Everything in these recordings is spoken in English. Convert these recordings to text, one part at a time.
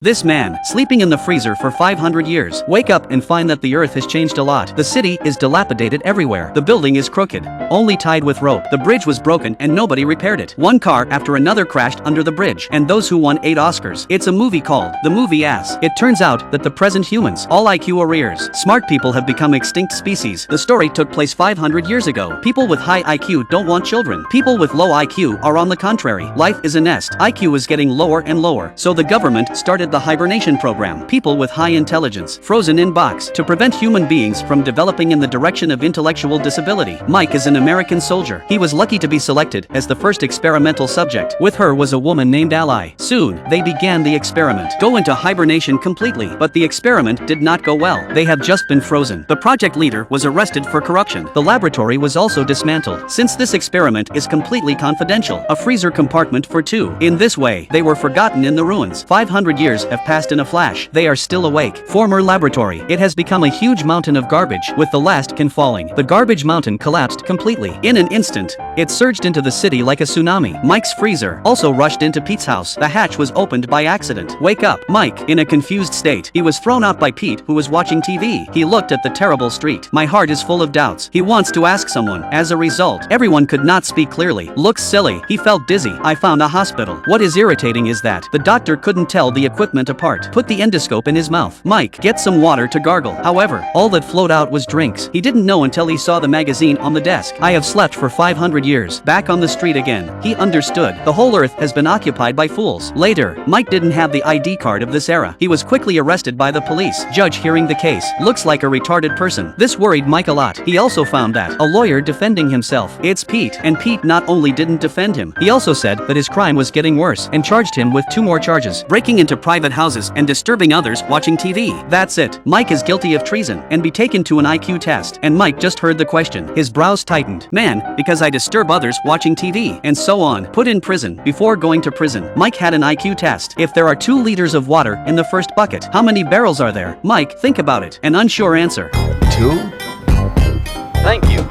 This man, sleeping in the freezer for 500 years, wake up and find that the earth has changed a lot. The city is dilapidated everywhere. The building is crooked, only tied with rope. The bridge was broken and nobody repaired it. One car after another crashed under the bridge, and those who won 8 Oscars. It's a movie called The Movie Ass. It turns out that the present humans, all IQ arrears. Smart people have become extinct species. The story took place 500 years ago. People with high IQ don't want children. People with low IQ are on the contrary. Life is a nest. IQ is getting lower and lower. So the government started the hibernation program. People with high intelligence, frozen in box, to prevent human beings from developing in the direction of intellectual disability. Mike is an American soldier. He was lucky to be selected as the first experimental subject. With her was a woman named Ally. Soon, they began the experiment. Go into hibernation completely, but the experiment did not go well. They have just been frozen. The project leader was arrested for corruption. The laboratory was also dismantled. Since this experiment is completely confidential, a freezer compartment for 2. In this way, they were forgotten in the ruins. 500 years have passed in a flash. They are still awake. Former laboratory. It has become a huge mountain of garbage, with the last can falling. The garbage mountain collapsed completely. In an instant, it surged into the city like a tsunami. Mike's freezer also rushed into Pete's house. The hatch was opened by accident. Wake up, Mike, in a confused state. He was thrown out by Pete, who was watching TV. He looked at the terrible street. My heart is full of doubts. He wants to ask someone. As a result, everyone could not speak clearly. Looks silly. He felt dizzy. I found a hospital. What is irritating is that the doctor couldn't tell the equipment apart. Put the endoscope in his mouth. Mike, get some water to gargle. However, all that flowed out was drinks. He didn't know until he saw the magazine on the desk. I have slept for 500 years. Back on the street again. He understood. The whole earth has been occupied by fools. Later, Mike didn't have the ID card of this era. He was quickly arrested by the police. Judge hearing the case. Looks like a retarded person. This worried Mike a lot. He also found that a lawyer defending himself. It's Pete. And Pete not only didn't defend him, he also said that his crime was getting worse and charged him with 2 more charges. Breaking into private houses and disturbing others watching TV. That's it. Mike is guilty of treason and be taken to an IQ test. And Mike just heard the question. His brows tightened. Man, because I disturb others watching TV. And so on. Put in prison. Before going to prison, Mike had an IQ test. If there are 2 liters of water in the first bucket, how many barrels are there? Mike, think about it. An unsure answer. 2? Thank you.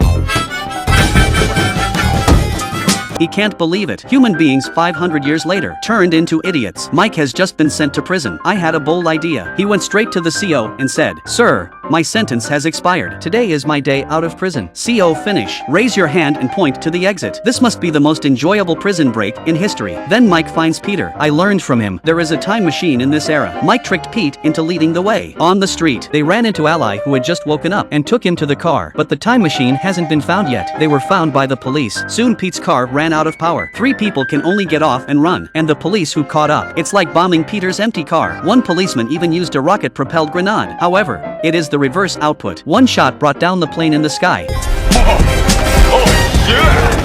He can't believe it. Human beings 500 years later turned into idiots. Mike has just been sent to prison. I had a bold idea. He went straight to the CO and said, "Sir, my sentence has expired. Today is my day out of prison." CO finish. Raise your hand and point to the exit. This must be the most enjoyable prison break in history. Then Mike finds Peter. I learned from him. There is a time machine in this era. Mike tricked Pete into leading the way. On the street, they ran into Ally, who had just woken up, and took him to the car. But the time machine hasn't been found yet. They were found by the police. Soon Pete's car ran out of power. 3 people can only get off and run, and the police who caught up. It's like bombing Peter's empty car. One policeman even used a rocket-propelled grenade. However, it is the reverse output. One shot brought down the plane in the sky.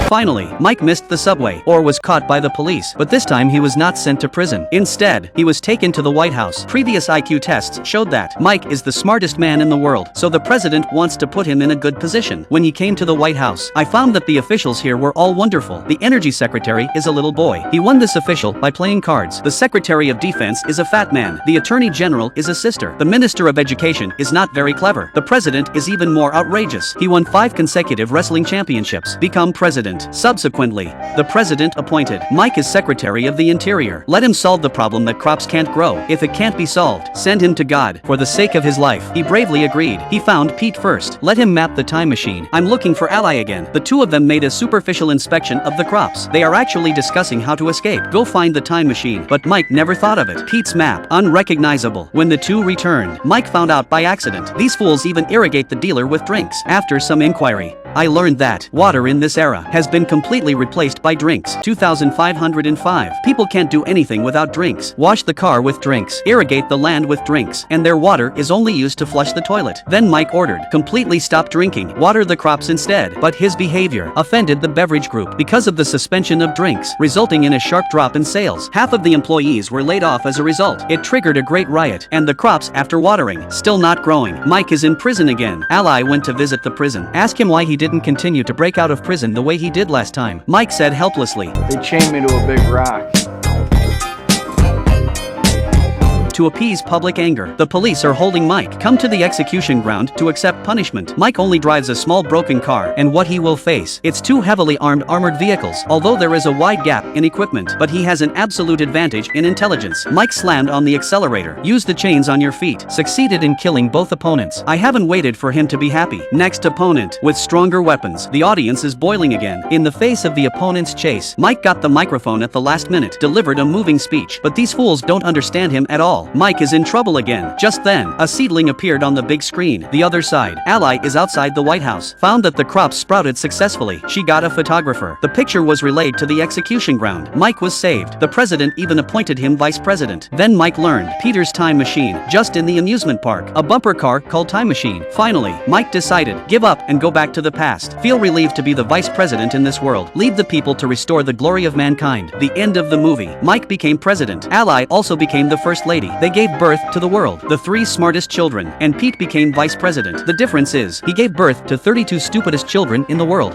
Finally, Mike missed the subway, or was caught by the police, but this time he was not sent to prison. Instead, he was taken to the White House. Previous IQ tests showed that Mike is the smartest man in the world, so the president wants to put him in a good position. When he came to the White House, I found that the officials here were all wonderful. The energy secretary is a little boy. He won this official by playing cards. The secretary of defense is a fat man. The attorney general is a sister. The minister of education is not very clever. The president is even more outrageous. He won 5 consecutive wrestling championships. Become president. Subsequently, the president appointed Mike as Secretary of the Interior. Let him solve the problem that crops can't grow. If it can't be solved, send him to God. For the sake of his life, he bravely agreed. He found Pete first. Let him map the time machine. I'm looking for Ally again. The 2 of them made a superficial inspection of the crops. They are actually discussing how to escape. Go find the time machine. But Mike never thought of it. Pete's map, unrecognizable. When the 2 returned, Mike found out by accident. These fools even irrigate the dealer with drinks. After some inquiry, I learned that water in this era has been completely replaced by drinks. 2505. People can't do anything without drinks. Wash the car with drinks. Irrigate the land with drinks. And their water is only used to flush the toilet. Then Mike ordered, completely stop drinking. Water the crops instead. But his behavior offended the beverage group because of the suspension of drinks, resulting in a sharp drop in sales. Half of the employees were laid off as a result. It triggered a great riot. And the crops, after watering, still not growing. Mike is in prison again. Ally went to visit the prison. Ask him why he didn't continue to break out of prison the way he did last time. Mike said helplessly, They chained me to a big rock. to appease public anger. The police are holding Mike. Come to the execution ground to accept punishment. Mike only drives a small broken car, and what he will face, it's two heavily armored vehicles, although there is a wide gap in equipment, but he has an absolute advantage in intelligence. Mike slammed on the accelerator. Use the chains on your feet. Succeeded in killing both opponents. I haven't waited for him to be happy. Next opponent, with stronger weapons. The audience is boiling again. In the face of the opponent's chase, Mike got the microphone at the last minute, delivered a moving speech, but these fools don't understand him at all. Mike is in trouble again. Just then, a seedling appeared on the big screen. The other side, Ally is outside the White House, found that the crops sprouted successfully. She got a photographer. The picture was relayed to the execution ground. Mike was saved. The president even appointed him vice president. Then Mike learned Peter's time machine, just in the amusement park. A bumper car called Time Machine. Finally, Mike decided, give up and go back to the past. Feel relieved to be the vice president in this world. Lead the people to restore the glory of mankind. The end of the movie. Mike became president. Ally also became the first lady. They gave birth to the world, the three smartest children, and Pete became vice president. The difference is, he gave birth to 32 stupidest children in the world.